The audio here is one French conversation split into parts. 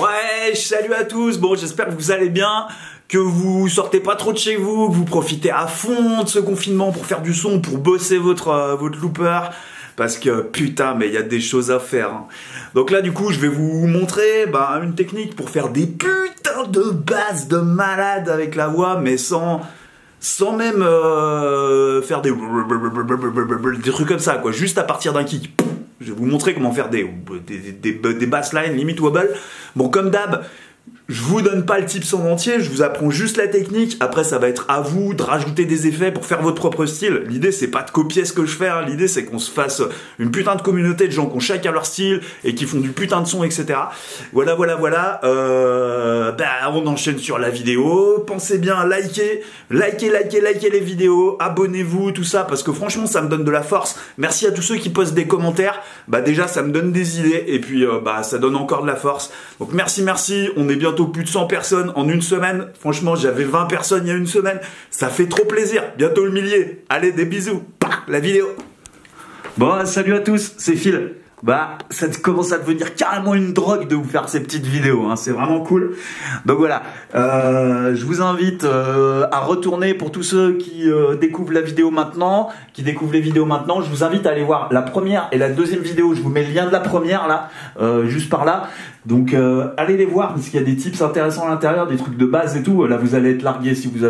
Ouais, salut à tous. Bon, j'espère que vous allez bien, que vous sortez pas trop de chez vous, que vous profitez à fond de ce confinement pour faire du son, pour bosser votre looper. Parce que putain, mais il y a des choses à faire. Hein. Donc là, du coup, je vais vous montrer une technique pour faire des putains de basses de malade avec la voix, mais sans même faire des trucs comme ça, quoi. Juste à partir d'un kick. Je vais vous montrer comment faire des basslines, limite wobble. Bon, comme d'hab, je vous donne pas le tips en entier, je vous apprends juste la technique. Après, ça va être à vous de rajouter des effets pour faire votre propre style. L'idée, c'est pas de copier ce que je fais, hein. L'idée, c'est qu'on se fasse une putain de communauté de gens qui ont chacun leur style et qui font du putain de son, etc. Voilà. On enchaîne sur la vidéo. Pensez bien à liker les vidéos, abonnez-vous, tout ça, parce que franchement, ça me donne de la force. Merci à tous ceux qui postent des commentaires. Déjà, ça me donne des idées et puis ça donne encore de la force. Donc merci. On est bientôt plus de 100 personnes en une semaine. Franchement, j'avais 20 personnes il y a une semaine. Ça fait trop plaisir. Bientôt le millier. Allez, des bisous. La vidéo. Bon, salut à tous, c'est Phil. Ça commence à devenir carrément une drogue de vous faire ces petites vidéos, hein. C'est vraiment cool. Donc voilà, je vous invite à retourner pour tous ceux qui découvrent la vidéo maintenant, je vous invite à aller voir la première et la deuxième vidéo. Je vous mets le lien de la première là, juste par là. Donc allez les voir parce qu'il y a des tips intéressants à l'intérieur, des trucs de base et tout. Là vous allez être largué si vous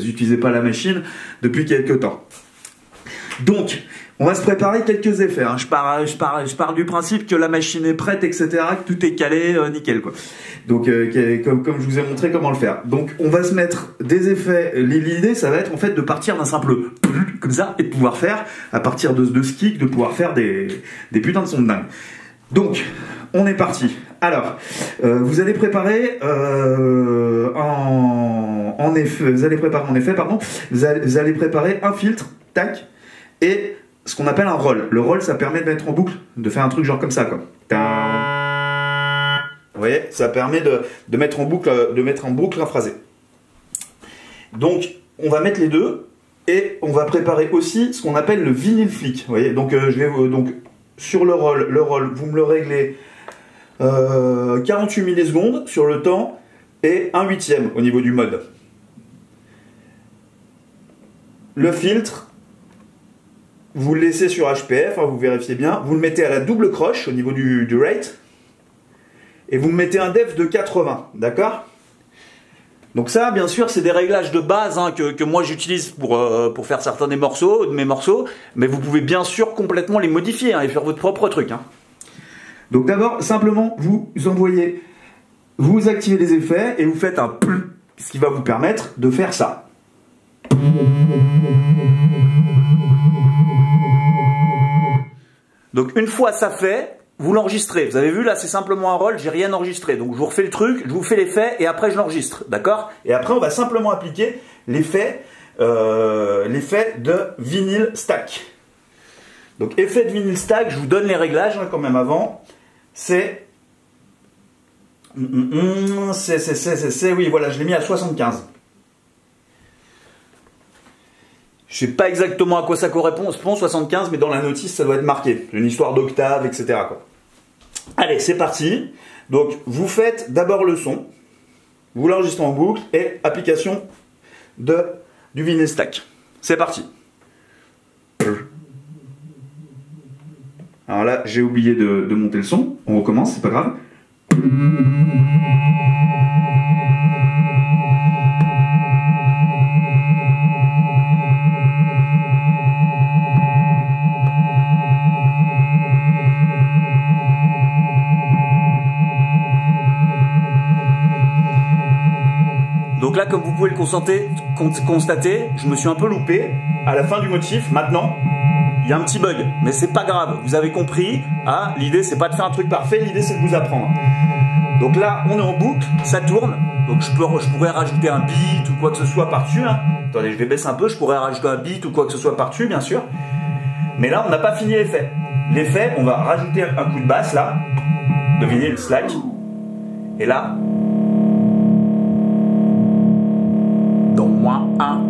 utilisez pas la machine depuis quelques temps. Donc on va se préparer quelques effets. Hein. Je pars du principe que la machine est prête, etc. Que tout est calé, nickel quoi. Donc comme je vous ai montré comment le faire. Donc on va se mettre des effets. L'idée ça va être en fait de partir d'un simple comme ça et de pouvoir faire à partir de ce kick, de pouvoir faire des putains de sons de dingue. Donc on est parti. Alors vous allez préparer vous allez préparer un filtre, tac, et ce qu'on appelle un roll. Le roll, ça permet de mettre en boucle, de faire un truc genre comme ça, quoi. Vous voyez, ça permet de mettre en boucle un phrasé. Donc, on va mettre les deux et on va préparer aussi ce qu'on appelle le vinyl flick. Vous voyez, donc donc sur le roll, vous me le réglez 48 millisecondes sur le temps et 1/8 au niveau du mode. Le filtre, vous le laissez sur HPF, hein, vous vérifiez bien. Vous le mettez à la double croche au niveau du rate. Et vous mettez un def de 80, d'accord? Donc ça, bien sûr, c'est des réglages de base hein, que moi j'utilise pour faire certains de mes morceaux. Mais vous pouvez bien sûr complètement les modifier hein, et faire votre propre truc. Hein. Donc d'abord, simplement, vous activez les effets et vous faites un plum, ce qui va vous permettre de faire ça. Donc une fois ça fait, vous l'enregistrez. Vous avez vu là, c'est simplement un roll, j'ai rien enregistré. Donc je vous refais le truc, je vous fais l'effet et après je l'enregistre, d'accord? Et après on va simplement appliquer l'effet de vinyl stack. Donc effet de vinyl stack, je vous donne les réglages hein, quand même avant. Oui voilà, je l'ai mis à 75. Je sais pas exactement à quoi ça correspond, 75, mais dans la notice, ça doit être marqué. C'est une histoire d'octave, etc. quoi. Allez, c'est parti. Donc, vous faites d'abord le son, vous l'enregistrez en boucle, et application du vinyl stack. C'est parti. Alors là, j'ai oublié de monter le son. On recommence, c'est pas grave. Donc là, comme vous pouvez le constater, je me suis un peu loupé à la fin du motif. Maintenant, il y a un petit bug, mais c'est pas grave. Vous avez compris. Ah, l'idée, c'est pas de faire un truc parfait. L'idée, c'est de vous apprendre. Donc là, on est en boucle, ça tourne. Donc je pourrais rajouter un beat ou quoi que ce soit par-dessus. Hein. Attendez, je vais baisser un peu. Je pourrais rajouter un beat ou quoi que ce soit par-dessus, bien sûr. Mais là, on n'a pas fini l'effet. L'effet, on va rajouter un coup de basse là, de vinyl slack. Et là. -1.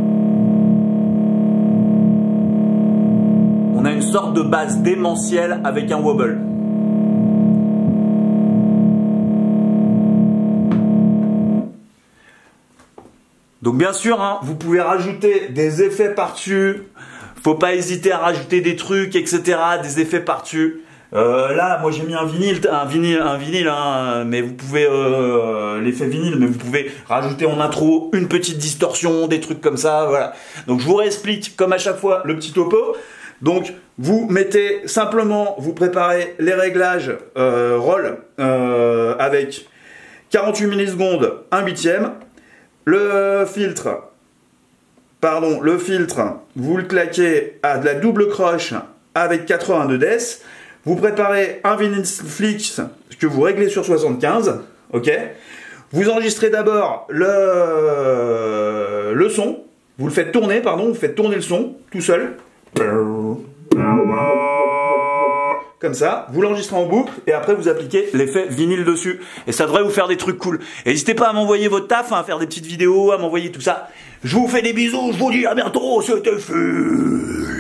On a une sorte de basse démentielle avec un wobble. Donc bien sûr, hein, vous pouvez rajouter des effets par-dessus. Faut pas hésiter à rajouter des trucs, etc. Des effets par-dessus. Là, moi j'ai mis un vinyle, hein, mais vous pouvez l'effet vinyle, mais vous pouvez rajouter en intro une petite distorsion, des trucs comme ça, voilà. Donc je vous réexplique comme à chaque fois le petit topo. Donc vous mettez simplement, vous préparez les réglages roll avec 48 millisecondes, 1/8. Le filtre, vous le claquez à de la double croche avec 82 Dess. Vous préparez un vinyle Flix que vous réglez sur 75, ok. Vous enregistrez d'abord le son, vous le faites tourner, vous faites tourner le son tout seul. Comme ça, vous l'enregistrez en boucle et après vous appliquez l'effet vinyle dessus. Et ça devrait vous faire des trucs cool. Et n'hésitez pas à m'envoyer votre taf, hein, à faire des petites vidéos, à m'envoyer tout ça. Je vous fais des bisous, je vous dis à bientôt, c'était Full.